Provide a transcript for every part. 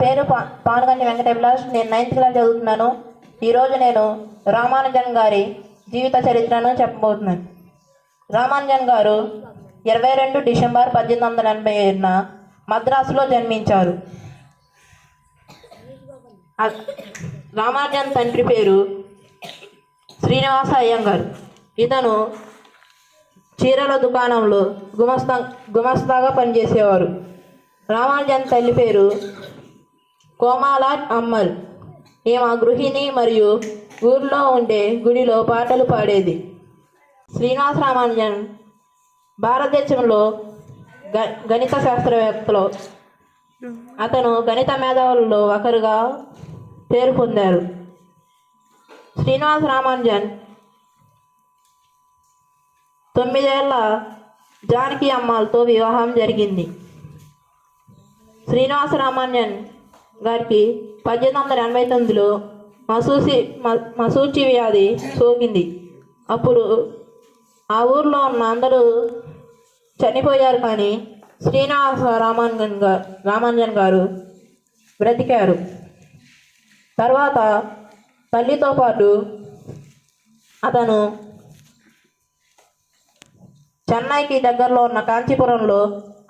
పేరు పానుగంటి వెంకట విలాస్. నేను 9th class చదువుతున్నాను. ఈరోజు నేను రామానుజన్ గారి జీవిత చరిత్రను చెప్పబోతున్నాను. రామానుజన్ గారు 22 డిసెంబర్ 1887న మద్రాసులో జన్మించారు. రామానుజన్ తండ్రి పేరు శ్రీనివాస అయ్యంగారు. ఇతను చీరల దుకాణంలో గుమస్తాగా పనిచేసేవారు. రామానుజన్ తల్లి పేరు కోమాలా అమ్మల్. ఈమె గృహిణి మరియు ఊర్లో ఉండే గుడిలో పాటలు పాడేది. శ్రీనివాస రామానుజన్ భారతదేశంలో గణిత శాస్త్రవేత్తలు. అతను గణిత మేధావులలో ఒకరుగా పేరు పొందారు. శ్రీనివాస రామానుజన్ 9 ఏళ్ల జానకి అమ్మాలతో వివాహం జరిగింది. శ్రీనివాస రామానుజన్ గారికి 1889లో మసూచి వ్యాధి సోకింది. అప్పుడు ఆ ఊర్లో ఉన్న అందరూ చనిపోయారు, కానీ శ్రీనివాస రామానుజన్ గారు బ్రతికారు. తర్వాత తల్లితో పాటు అతను చెన్నైకి దగ్గరలో ఉన్న కాంచీపురంలో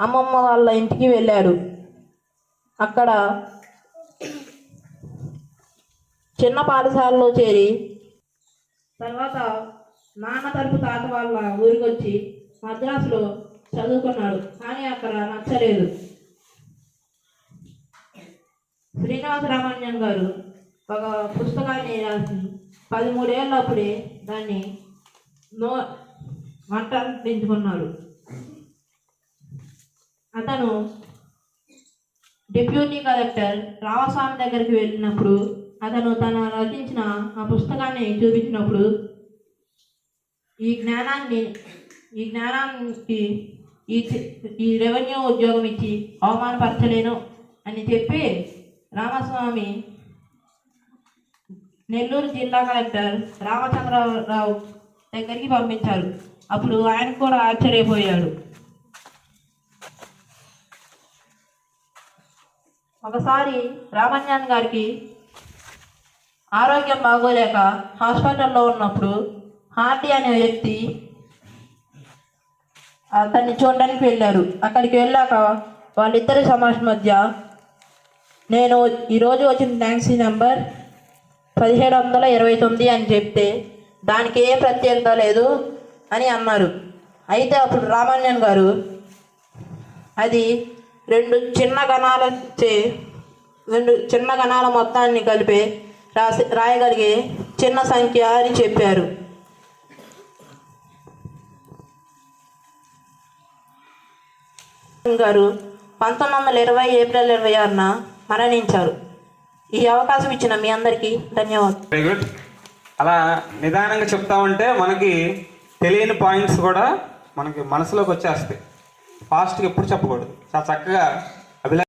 అమ్మమ్మ వాళ్ళ ఇంటికి వెళ్ళారు. అక్కడ చిన్న పాఠశాలలో చేరి తర్వాత నాన్న తరపు తాత వాళ్ళ ఊరికి వచ్చి మద్రాసులో చదువుకున్నాడు, కానీ అక్కడ నచ్చలేదు. శ్రీనివాస రామానుజన్ గారు ఒక పుస్తకాన్ని రాసి 13 ఏళ్ళప్పుడే దాన్ని వంటించుకున్నారు. అతను డిప్యూటీ కలెక్టర్ రామస్వామి దగ్గరికి వెళ్ళినప్పుడు అతను తన రచించిన ఆ పుస్తకాన్ని చూపించినప్పుడు ఈ జ్ఞానానికి ఈ రెవెన్యూ ఉద్యోగం ఇచ్చి అవమానపరచలేను అని చెప్పి రామస్వామి నెల్లూరు జిల్లా కలెక్టర్ రామచంద్రరావు దగ్గరికి పంపించారు. అప్పుడు ఆయన కూడా ఆశ్చర్యపోయాడు. ఒకసారి రామానుజన్ గారికి ఆరోగ్యం బాగోలేక హాస్పిటల్లో ఉన్నప్పుడు హార్టీ అనే వ్యక్తి అతన్ని చూడడానికి వెళ్ళారు. అక్కడికి వెళ్ళాక వాళ్ళిద్దరి సమావేశం మధ్య నేను ఈరోజు వచ్చిన ట్యాక్సీ నెంబర్ 1729 అని చెప్తే దానికి ఏ ప్రత్యేకత లేదు అని అన్నారు. అయితే అప్పుడు రామానుజన్ గారు అది 2 చిన్న గణాల మొత్తాన్ని కలిపి రాయగలిగే చిన్న సంఖ్య అని చెప్పారు. గారు 1920 ఏప్రిల్ 26న మరణించారు. ఈ అవకాశం ఇచ్చిన మీ అందరికీ ధన్యవాదాలు. Very good. అలా నిదానంగా చెప్తా ఉంటే మనకి తెలియని పాయింట్స్ కూడా మనకి మనసులోకి వచ్చేస్తాయి. ఫాస్ట్గా ఎప్పుడు చెప్పకూడదు. చాలా చక్కగా